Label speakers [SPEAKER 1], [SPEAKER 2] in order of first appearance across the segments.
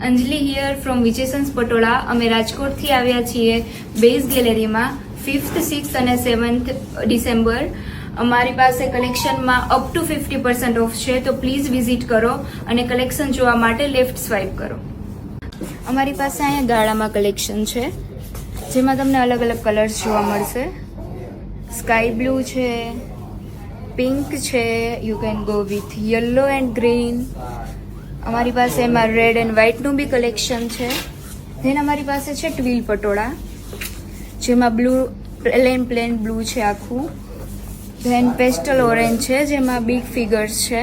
[SPEAKER 1] Anjali here from Vijesons patola. અમે રાજકોટથી આવ્યા છીએ બેઝ ગેલેરીમાં 5th, 6th અને 7th ડિસેમ્બર. અમારી પાસે કલેક્શનમાં અપ ટુ 50% ઓફ છે, તો પ્લીઝ વિઝિટ કરો અને કલેક્શન જોવા માટે લેફ્ટ સ્વાઇપ કરો. અમારી પાસે અહીંયા ગાળામાં કલેક્શન છે, જેમાં તમને અલગ અલગ કલર્સ જોવા મળશે. સ્કાય બ્લુ છે, પિંક છે, you can go with yellow and green. અમારી પાસે એમાં રેડ એન્ડ વ્હાઇટનું બી કલેક્શન છે. ધેન અમારી પાસે છે ટ્વિલ પટોળા, જેમાં બ્લુ પ્લેન બ્લુ છે આખું. ધેન પેસ્ટલ ઓરેન્જ છે, જેમાં બિગ ફિગર્સ છે.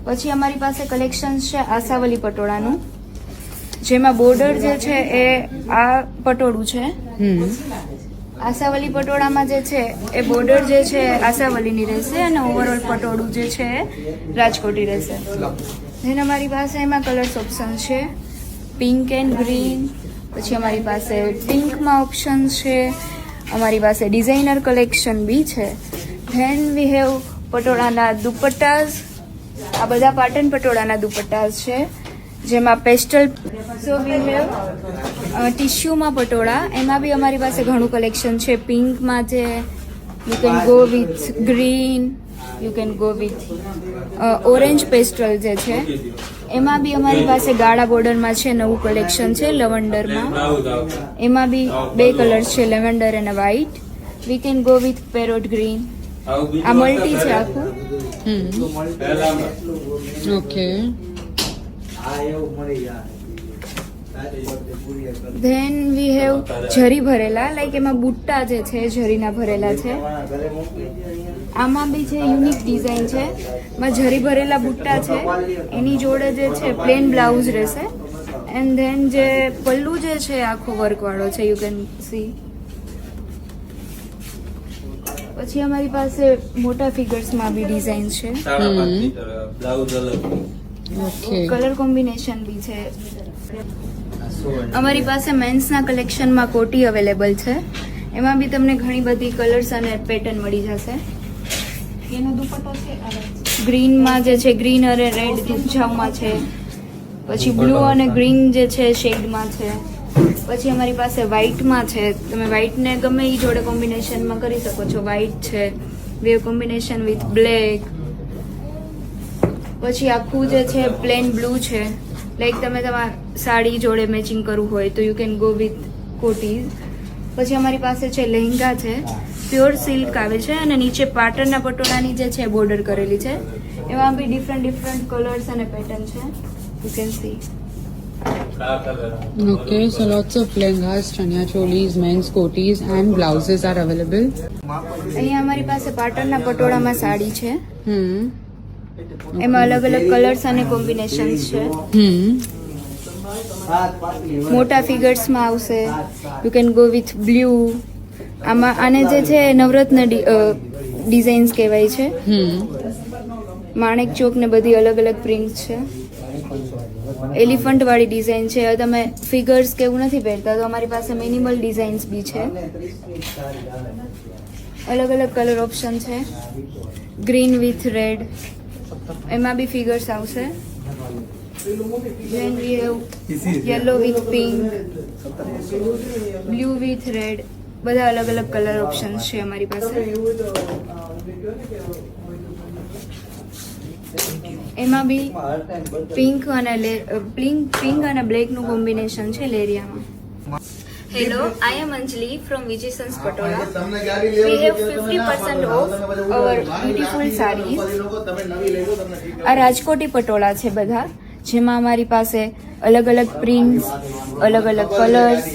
[SPEAKER 1] પછી અમારી પાસે કલેક્શન છે આશાવલી પટોળાનું, જેમાં બોર્ડર જે છે એ આ પટોળું છે. આશાવલી પટોળામાં જે છે એ બોર્ડર જે છે આશાવલીની રહેશે અને ઓવરઓલ પટોળું જે છે એ રાજકોટી રહેશે. ધેન અમારી પાસે એમાં કલર્સ ઓપ્શન છે પિંક એન્ડ ગ્રીન. પછી અમારી પાસે પિંકમાં ઓપ્શન છે. અમારી પાસે ડિઝાઇનર કલેક્શન બી છે. ધેન વી હેવ પટોળાના દુપટ્ટાસ. આ બધા પાટણ પટોળાના દુપટ્ટાસ છે, જેમાં પેસ્ટલ. સો વી હેવ ટિશ્યુમાં પટોળા. એમાં બી અમારી પાસે ઘણું કલેક્શન છે. પિંકમાં છે, you can go with green, you can go with orange pastel જે છે એમાં બી અમારી પાસે ગાળા બોર્ડરમાં છે નવું કલેક્શન છે. લવંડરમાં એમાં બી બે કલર્સ છે, લેવન્ડર અને white. We can go with parrot green. આ મલ્ટી છે આખું.
[SPEAKER 2] ઓકે.
[SPEAKER 1] ધેન વી હેવ જરી ભરેલા, લાઈક એમાં બુટ્ટા જે છે જરીના ભરેલા છે. આમાં બી છે યુનિક ડિઝાઇન છે, એમાં જરી ભરેલા બુટ્ટા છે. એની જોડે જે છે પ્લેન બ્લાઉઝ રહેશે. એન્ડ ધેન જે પલ્લુ જે છે આખો વર્કવાળો છે, યુ કેન સી. પછી અમારી પાસે મોટા ફિગર્સમાં બી ડિઝાઇન છે. કલર કોમ્બિનેશન બી છે. અમારી પાસે મેન્સના કલેક્શનમાં કોટી અવેલેબલ છે. એમાં બી તમને ઘણી બધી કલર્સ અને પેટર્ન મળી જશે. એનો દુપટ્ટો છે ગ્રીનમાં જે છે, ગ્રીન અને રેડ દુપજામાં છે. પછી બ્લુ અને ગ્રીન જે છે શેડમાં છે. પછી અમારી પાસે વ્હાઇટમાં છે. તમે વ્હાઇટને ગમે એ જોડે કોમ્બિનેશનમાં કરી શકો છો. વ્હાઇટ છે, વે કોમ્બિનેશન વિથ બ્લેક. પછી આખું જે છે પ્લેન બ્લુ છે, લાઈક તમે તમારા સાડી જોડે મેચિંગ કરવું હોય તો યુ કેન ગો વિથ કોટીઝ. પછી અમારી પાસે છે લહેંગા છે, પ્યોર સિલ્ક આવે છે અને નીચે પાટણના પટોળાની જે છે બોર્ડર કરેલી છે. એમાં બી ડિફરન્ટ કલર્સ અને પેટર્ન છે, you can see.
[SPEAKER 2] Okay, so lots of lehengas, chanya cholis, men's kotis and blouses are available.
[SPEAKER 1] અહીંયા અમારી પાસે પાટણના પટોળામાં સાડી છે. એમાં અલગ અલગ કલર્સ અને કોમ્બિનેશન્સ છે. મોટા ફિગર્સમાં આવશે. You can go with blue. આમાં આને જે છે નવરત્ન ડિઝાઇન્સ કહેવાય છે. માણેક ચોક ને બધી અલગ અલગ પ્રિન્ટ છે. એલિફન્ટ વાળી ડિઝાઇન છે. તમે ફિગર્સ કે એવું નથી પહેરતા તો અમારી પાસે મિનિમલ ડિઝાઇન્સ બી છે. અલગ અલગ કલર ઓપ્શન છે. ગ્રીન વિથ રેડ, એમાં બી ફિગર્સ આવશે. Then we have yellow with pink, blue with red. બધા અલગ અલગ કલર ઓપ્શન્સ છે અમારી પાસે. એમાં બી પિંક અને બ્લેકનું કોમ્બિનેશન છે લેરિયામાં. Hello, I am Anjali from Vijayans Patola. We have 50% off our beautiful sarees. આ રાજકોટી પટોળા છે બધા, જેમાં અમારી પાસે અલગ અલગ પ્રિન્ટ્સ, અલગ અલગ કલર્સ.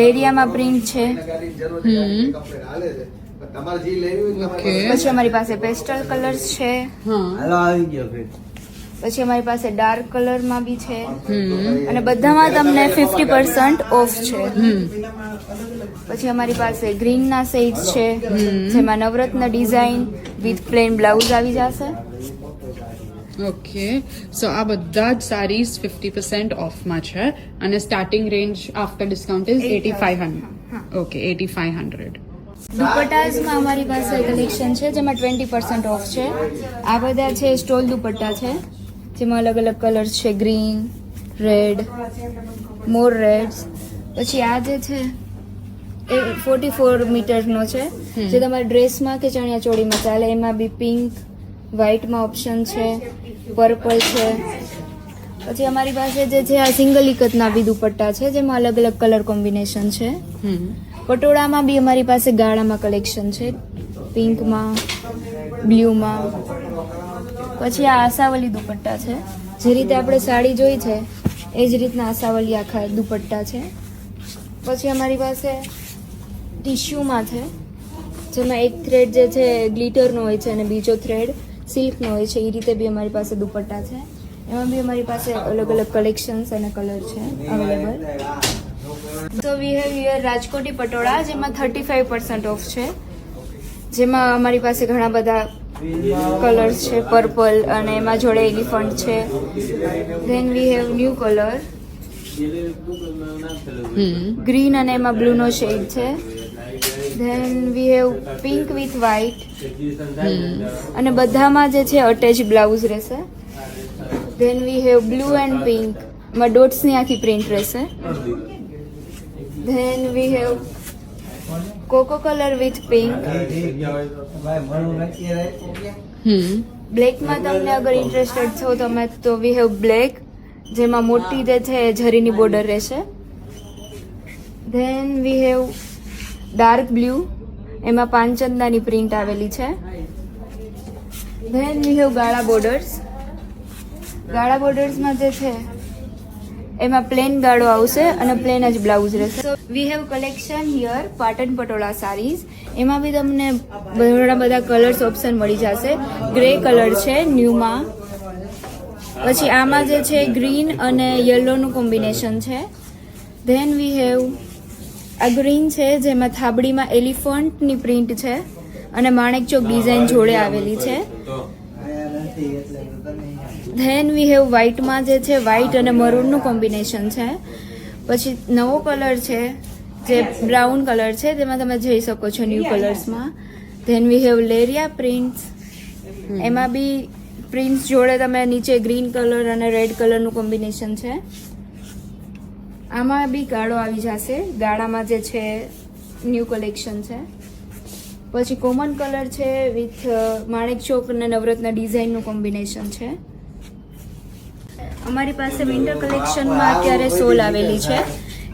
[SPEAKER 1] લેરિયામાં પ્રિન્ટ છે. પછી અમારી પાસે પેસ્ટલ કલર્સ છે. પછી અમારી પાસે ડાર્ક કલરમાં બી છે અને બધામાં તમને 50% ઓફ છે. પછી અમારી પાસે ગ્રીનના શેડ્સ છે, જેમાં નવરત્ન ડિઝાઇન વિથ પ્લેન બ્લાઉઝ આવી જશે.
[SPEAKER 2] ઓકે, સો આ બધા જ સારીઝ 50% ઓફમાં છે અને starting range after discount is 8500. Okay, 8500.
[SPEAKER 1] દુપટ્ટાઝમાં અમારી પાસે કલેક્શન છે જેમાં 20% ઓફ છે. આ બધા છે સ્ટોલ દુપટ્ટા છે, જેમાં અલગ અલગ કલર્સ છે, ગ્રીન, રેડ, મોર રેડ્સ. પછી આ જે છે એ 44 મીટરનો છે, જે તમારા ડ્રેસમાં કે ચણિયા ચોળીમાં ચાલે. એમાં બી પિંક, વ્હાઇટમાં ઓપ્શન છે, પર્પલ છે. પછી અમારી પાસે જે છે આ સિંગલ ઇકતના બી દુપટ્ટા છે, જેમાં અલગ અલગ કલર કોમ્બિનેશન છે. પટોળામાં બી અમારી પાસે ગાળામાં કલેક્શન છે, પિંકમાં, બ્લુમાં. પછી આ આસાવલી દુપટ્ટા છે, જે રીતે આપણે સાડી જોઈ છે એ જ રીતના આસાવલી આખા દુપટ્ટા છે. પછી અમારી પાસે ટિશ્યુમાં છે, જેમાં એક થ્રેડ જે છે ગ્લિટરનો હોય છે અને બીજો થ્રેડ સિલ્કનો હોય છે. એ રીતે બી અમારી પાસે દુપટ્ટા છે. એમાં બી અમારી પાસે અલગ અલગ કલેક્શન્સ અને કલર છે અવેલેબલ. તો વી હેવ હિયર રાજકોટી પટોળા, જેમાં 35% ઓફ છે, જેમાં અમારી પાસે ઘણા બધા કલર્સ છે, પર્પલ અને એમાં જોડે એલિફન્ટ છે. Then we have new colour, green અને એમાં બ્લુનો શેડ છે. Then we have pink with white, અને બધામાં જે છે અટેચ બ્લાઉઝ રહેશે. Then we have blue and pink, માં ડોટ્સની આખી પ્રિન્ટ રહેશે. Then we have coco colour with pink. બ્લેકમાં તમને અગર ઇન્ટરેસ્ટેડ છો તમે તો વી હેવ બ્લેક, જેમાં મોટી જે છે ઝરીની બોર્ડર રહેશે. Then we have dark blue, એમાં પાંચંદાની પ્રિન્ટ આવેલી છે. ધેન વી હેવ ગાળા બોર્ડર્સ. ગાળા બોર્ડર્સમાં જે છે એમાં પ્લેન ગાળો આવશે અને પ્લેન જ બ્લાઉઝ રહેશે. So we have collection here Patan patola saris. એમાં બી તમને ઘણા બધા કલર્સ ઓપ્શન મળી જશે. ગ્રે કલર છે ન્યૂમાં. પછી આમાં જે છે ગ્રીન અને યલોનું કોમ્બિનેશન છે. ધેન વી હેવ આ ગ્રીન છે, જેમાં થાબડીમાં એલિફન્ટની પ્રિન્ટ છે અને માણેકચોક ડિઝાઇન જોડે આવેલી છે. ધેન વી હેવ વ્હાઇટમાં જે છે વ્હાઇટ અને મરૂનનું કોમ્બિનેશન છે. પછી નવો કલર છે જે બ્રાઉન કલર છે, જેમાં તમે જઈ શકો છો ન્યૂ કલર્સમાં. Then we have leheriya prints. એમાં બી પ્રિન્ટ્સ જોડે તમે નીચે ગ્રીન કલર અને રેડ કલરનું કોમ્બિનેશન છે. આમાં બી ગાળો આવી જશે. ગાળામાં જે છે ન્યૂ કલેક્શન છે. પછી કોમન કલર છે વિથ માણેક ચોક અને નવરત્ન ડિઝાઇનનું કોમ્બિનેશન છે. અમારી પાસે વિન્ટર કલેક્શનમાં અત્યારે સોલ આવેલી છે.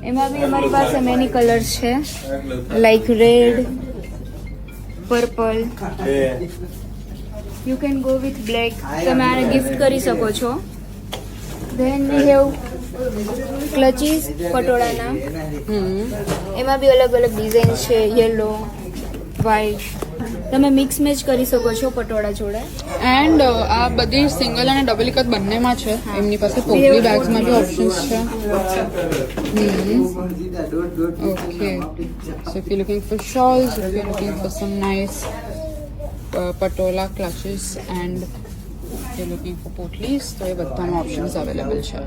[SPEAKER 1] એમાં બી અમારી પાસે મેની કલર્સ છે, like red, purple. You can go with black. તમે આને ગિફ્ટ કરી શકો છો. ધેન વી હેવ ક્લચીસ પટોળાના. એમાં બી અલગ અલગ ડિઝાઇન છે, યલો, વ્હાઇટ. તમે મિક્સ મેચ કરી શકો છો પટોળા જોડે.
[SPEAKER 2] એન્ડ આ બધી સિંગલ અને ડબલ ઇકત બંનેમાં છે. એમની પાસે પોટલી બેગ્સમાં બી ઓપ્શન્સ છે. Okay, so if you looking for shawls, if you looking for some nice patola clutches and you looking for potlis, તો એ બધામાં ઓપ્શન્સ અવેલેબલ છે.